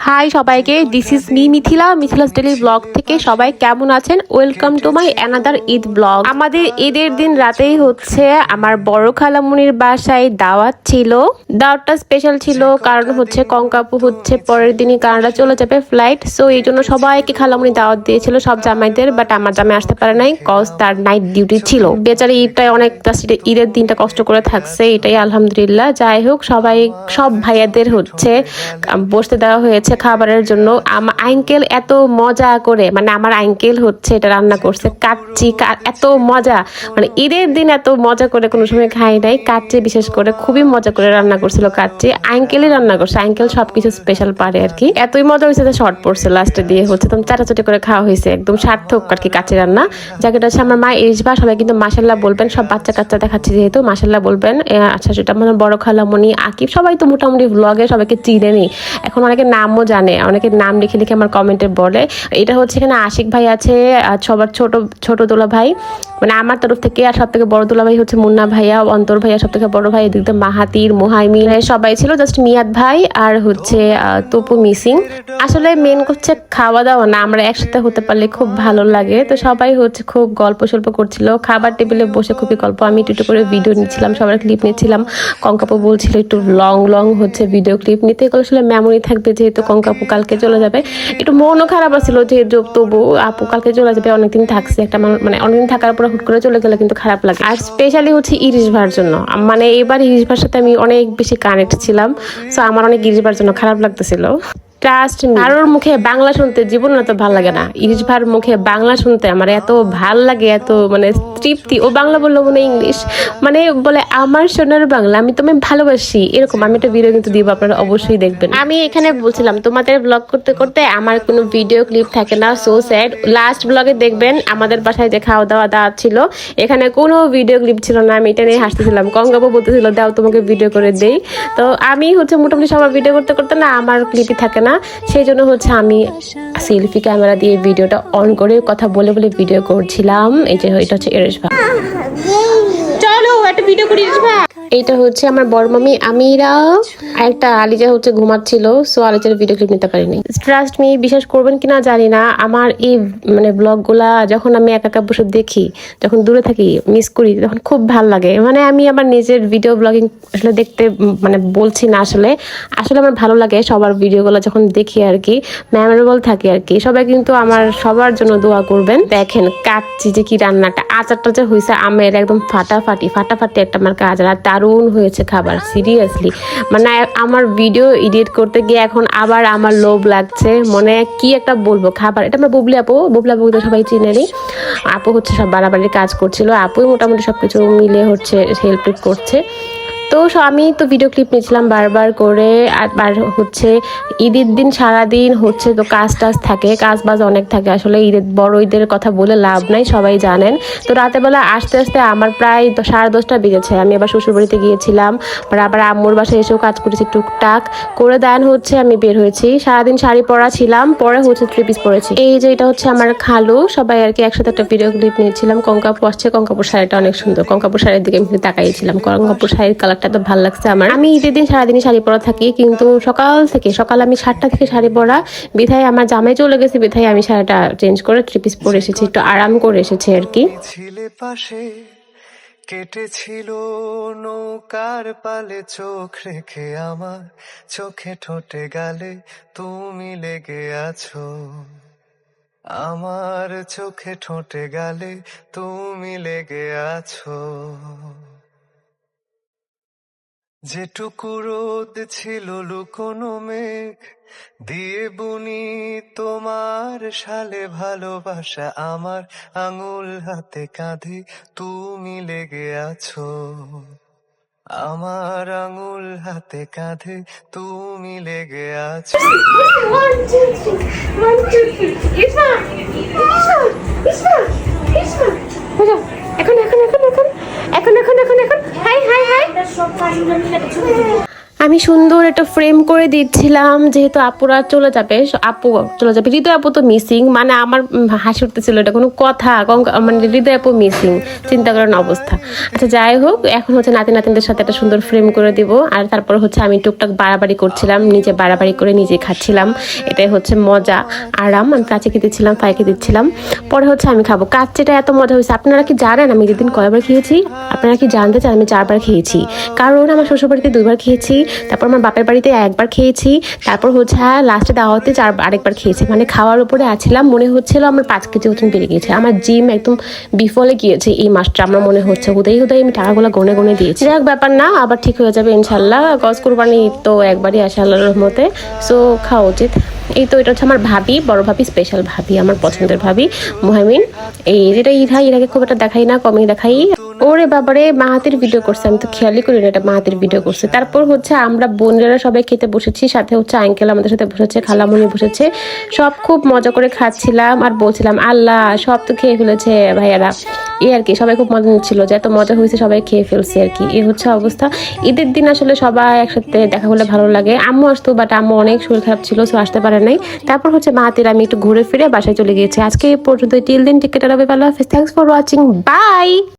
High সবাইকে, this is me Mithila's daily blog থেকে সবাই কেমন আছেন? Welcome to my another Eid blog. আমাদের ঈদের দিন রাতেই হচ্ছে আমার বড় খালামুনির বাসায় দাওয়াত ছিল। দাওয়াতটা স্পেশাল ছিল কারণ হচ্ছে কঙ্কাপু হচ্ছে পরের দিনই কানাডা চলে যাবে ফ্লাইট, সো এই জন্য সবাইকে খালামুনি দাওয়াত দিয়েছিল, সব জামাইদের। বাট আমার জামাই আসতে পারে নাই কজ তার নাইট ডিউটি ছিল। বেচারি ঈদটাই অনেক, ঈদের দিনটা কষ্ট করে থাকছে, এটাই আলহামদুলিল্লাহ। যাই হোক, সব ভাইয়াদের হচ্ছে বসতে দেওয়া হয়েছে খাবারের জন্য। আমার আঙ্কেল এত মজা করে, মানে আমার আঙ্কেল হচ্ছে এটা রান্না করছে কাচ্চি, এত মজা, মানে ঈদের দিন এত মজা করে কোনো সময় খাই নাই। কাচ্চি বিশেষ করে খুবই মজা করে রান্না করছিল কাচ্চি, আঙ্কেলই রান্না করছে। আঙ্কেল সবকিছু স্পেশাল পারে আর কি। এতই মজা হয়েছে যে শর্ট পড়ছে লাস্টে দিয়ে হচ্ছে তুমি চাটাচাটি করে খাওয়া হয়েছে, একদম সার্থক আর কি কাচ্চি রান্না। জায়গাটা হচ্ছে আমার মা ইরিশবা, সবাই কিন্তু মাশাল্লাহ বলবেন, সব বাচ্চা কাচ্চা দেখাচ্ছে যেহেতু মাশাল্লাহ বলবেন। আচ্ছা, সেটা আমার বড় খালামণি আকিব, সবাই তো মোটামুটি ব্লগে সবাইকে চিনেনি, এখন অনেকে নামও জানে, অনেকে নাম লিখে লিখে আমার কমেন্টে বলে। এটা হচ্ছে এখানে আশিক ভাই আছে, আর সবার ছোট দোলা ভাই, মানে আমার তরফ থেকে। আর সব থেকে বড় দোলা ভাই হচ্ছে মুন্না ভাইয়া, অন্তর ভাইয়া সব থেকে বড় ভাই, এদিক দিয়ে মাহাতির, মুহাইমিন সবাই ছিল, জাস্ট মিয়াদ ভাই আর হচ্ছে তপু মিসিং। আসলে মেন হচ্ছে খাওয়া দাওয়া না, আমরা একসাথে হতে পারলে খুব ভালো লাগে। তো সবাই হচ্ছে খুব গল্প সল্প করছিল খাবার টেবিলে বসে, খুবই গল্প। আমি একটু করে ভিডিও নিচ্ছিলাম, সবার ক্লিপ নিচ্ছিলাম। কঙ্কাপু বলছিল একটু লং হচ্ছে ভিডিও ক্লিপ নিতে, এগুলো আসলে মেমোরি থাকবে, যেহেতু কঙ্কাপু কালকে চলে যাবে। একটু মনও খারাপ আছিল যে তবু আপু কালকে চলে যাবে, অনেকদিন থাকছে একটা, মানে অনেকদিন থাকার পর হুট করে চলে গেলে কিন্তু খারাপ লাগে। আর স্পেশালি হচ্ছে ইরিশ ভার জন্য, মানে এবার ইরিশ ভার সাথে আমি অনেক বেশি কানেক্ট ছিলাম, সো আমার অনেক ইরিশ ভার জন্য খারাপ লাগতেছিল। ট্রাস্ট মি, কারোর মুখে বাংলা শুনতে জীবন এত ভাল লাগে না, ইরিশ ভার মুখে বাংলা শুনতে আমার এত ভাল লাগে, এত মানে তৃপ্তি। ও বাংলা বললো মনে ইংলিশ, মানে বলে আমার সোনার বাংলা, আমি তোমায় ভালোবাসি, এরকম। আমি একটা ভিডিও কিন্তু দিব, আপনারা অবশ্যই দেখবেন। আমি এখানে বলছিলাম তোমাদের ব্লগ করতে করতে আমার কোনো ভিডিও ক্লিপ থাকে না, সো স্যাড। লাস্ট ব্লগে দেখবেন আমাদের বাসায় যে খাওয়া দাওয়া ছিল, এখানে কোনো ভিডিও ক্লিপ ছিল না। আমি এটা নিয়ে হাসতেছিলাম, কঙ্কাপু বলতেছিল দাও তোমাকে ভিডিও করে দেই। তো আমি হচ্ছে মোটামুটি সবার ভিডিও করতে করতে না আমার ক্লিপই থাকে না, সেই জন্য হচ্ছে আমি সেলফি ক্যামেরা দিয়ে ভিডিওটা অন করে কথা বলে বলে ভিডিও করছিলাম। এই যে এটা হচ্ছে ইরিশ ভাই, চলো একটা ভিডিও করি ইরিশ ভাই। এইটা হচ্ছে আমার বড় মামি আমিরা, একটা আলিজা হচ্ছে ঘুমাচ্ছিল, সো আলিজার ভিডিও ক্লিপ নিতে পারিনি। ট্রাস্ট মি, বিশ্বাস করবেন কিনা জানি না, আমার এই মানে ব্লগগুলা যখন আমি একা একা বসে দেখি, যখন দূরে থাকি মিস করি, তখন খুব ভালো লাগে। মানে আমি আমার নিজের ভিডিও ব্লগিং আসলে দেখতে মানে বলছি না, আসলে আমার ভালো লাগে সবার ভিডিওগুলো যখন দেখি আর কি, মেমোরেবল থাকে আর কি। সবাই কিন্তু আমার সবার জন্য দোয়া করবেন। দেখেন কাচ্চি যে কি রান্নাটা, আচারটা যে হয়েছে আমের, একদম ফাটাফাটি একটা আমার কাজ, আর দারুণ হয়েছে খাবার, সিরিয়াসলি। মানে আমার ভিডিও এডিট করতে গিয়ে এখন আবার আমার লোভ লাগছে, মনে কি একটা বলবো। খাবার এটা আমার বুবলি আপু তো সবাই চিনেনি। আপু হচ্ছে সব বাড়াবাড়ির কাজ করছিল, আপুই মোটামুটি সবকিছু মিলে হচ্ছে হেল্প করছে। তো আমি তো ভিডিও ক্লিপ নিয়েছিলাম বারবার করে। আর হচ্ছে ঈদের দিন সারাদিন হচ্ছে তো কাজ থাকে, কাজ বাজ অনেক থাকে আসলে। বড় ঈদের কথা বলে লাভ নাই, সবাই জানেন। তো রাতের বেলা আস্তে আস্তে আমার প্রায় 10:30 বেজেছে। আমি আবার শ্বশুরবাড়িতে গিয়েছিলাম, আবার আম্মুর বাসায় এসেও কাজ করেছি টুকটাক করে। দেন হচ্ছে আমি বের হয়েছি, সারাদিন শাড়ি পরা ছিলাম, পরে হচ্ছে 3 পিস পরেছি। এই যে এটা হচ্ছে আমার খালু, সবাই আর কি একসাথে একটা ভিডিও ক্লিপ নিয়েছিলাম। কঙ্কাপু আসছে, কঙ্কাপুর শাড়িটা অনেক সুন্দর, কঙ্কাপুর শাড়ির দিকে আমি তাকাইছিলাম, কঙ্কাপুর শাড়ির কালারটা তো ভালো লাগছে আমার। আমি ঈদের দিন সারাদিনই শাড়ি পরা থাকি, কিন্তু সকাল আমি 7টা থেকে শাড়ি পরা, বিধায় আমার জামাই চলে গেছে, বিধায় আমি শাড়িটা চেঞ্জ করে 3 পিস পরে এসেছি, একটু আরাম করে এসেছি আর কি। কেটেছিল নৌকার পালে চোখ রেখে, আমার চোখে ঠোঁটে গালে তুমি লেগে আছো, আমার চোখে ঠোঁটে গালে তুমি লেগে আছো। যেটুকু রোদ ছিল লুকোনো মেঘ দিয়ে বুনি তোমার সালে ভালোবাসা, আমার আঙুল হাতে কাঁধে তুমি লেগে আছো, আমার আঙুল হাতে কাঁধে তুমি লেগে আছো। এখন হাই হাই হাই। আমি সুন্দর একটা ফ্রেম করে দিচ্ছিলাম, যেহেতু আপুরা চলে যাবে, আপু চলে যাবে, হৃদয় আপু তো মিসিং, মানে আমার হাসি উঠতেছিল, এটা কোনো কথা, মানে হৃদয় আপু মিসিং, চিন্তা করেন অবস্থা। আচ্ছা যাই হোক, এখন হচ্ছে নাতি নাতিনদের সাথে একটা সুন্দর ফ্রেম করে দিব। আর তারপর হচ্ছে আমি টুকটাক বাড়াবাড়ি করছিলাম, নিজে বাড়াবাড়ি করে নিজে খাচ্ছিলাম, এটাই হচ্ছে মজা আরাম। আমি কাচিকে দিচ্ছিলাম, ফাইকে দিচ্ছিলাম, পরে হচ্ছে আমি খাবো। কাচ্চিটা এত মজা হয়েছে, আপনারা কি জানেন আমি যেদিন কয়বার খেয়েছি? আপনারা কি জানতে চান? আমি 4বার খেয়েছি, কারণ আমার শ্বশুরবাড়িতে 2বার খেয়েছি, তারপর আমার বাপের বাড়িতে 1বার খেয়েছি, তারপর হচ্ছে লাস্টে দাওয়াতে আরেকবার খেয়েছি। মানে খাওয়ার উপরে আছিলাম, মনে হচ্ছিল আমার 5 কেজি ওজন বেড়ে গিয়েছে, আমার জিম একদম বিফলে গিয়েছে এই মাসটা, আমার মনে হচ্ছে হুদাই আমি টাকাগুলো গনে গনে দিয়েছি। যাই হোক, ব্যাপার না, আবার ঠিক হয়ে যাবে ইনশাল্লাহ। গজ কুরবানি তো একবারই আসে আল্লাহর রহমতে, সো খাওয়া উচিত। এই তো এটা হচ্ছে আমার ভাবি, বড় ভাবি, স্পেশাল ভাবি, আমার পছন্দের ভাবি মুহাইমিন। এই যেটা ইরাকে খুব একটা দেখাই না, কমই দেখাই। ওরে বাবারে, মাহাতির ভিডিও করছে, আমি তো খেয়ালই করি না এটা মাহাতির ভিডিও করছে। তারপর হচ্ছে আমরা বোনেরা সবাই খেতে বসেছি, সাথে হচ্ছে আঙ্কেল আমাদের সাথে বসেছে, খালামণি বসেছে, সব খুব মজা করে খাচ্ছিলাম আর বলছিলাম আল্লাহ সব তো খেয়ে ফেলেছে ভাইয়ারা, এই আর কি। সবাই খুব মজা নিচ্ছিল, যে এত মজা হয়েছে সবাই খেয়ে ফেলছে আর কি, এই হচ্ছে অবস্থা। ঈদের দিন আসলে সবাই একসাথে দেখা হলে ভালো লাগে। আম্মু আসতো, বাট আম্মু অনেক শরীর খারাপ ছিল, সো আসতে পারে নাই। তারপর হচ্ছে মাহাতির আমি একটু ঘুরে ফিরে বাসায় চলে গিয়েছি। আজকে এই পর্যন্ত, টিল দিন টিকেট, ভালো হাফেজ, থ্যাংকস ফর ওয়াচিং, বাই।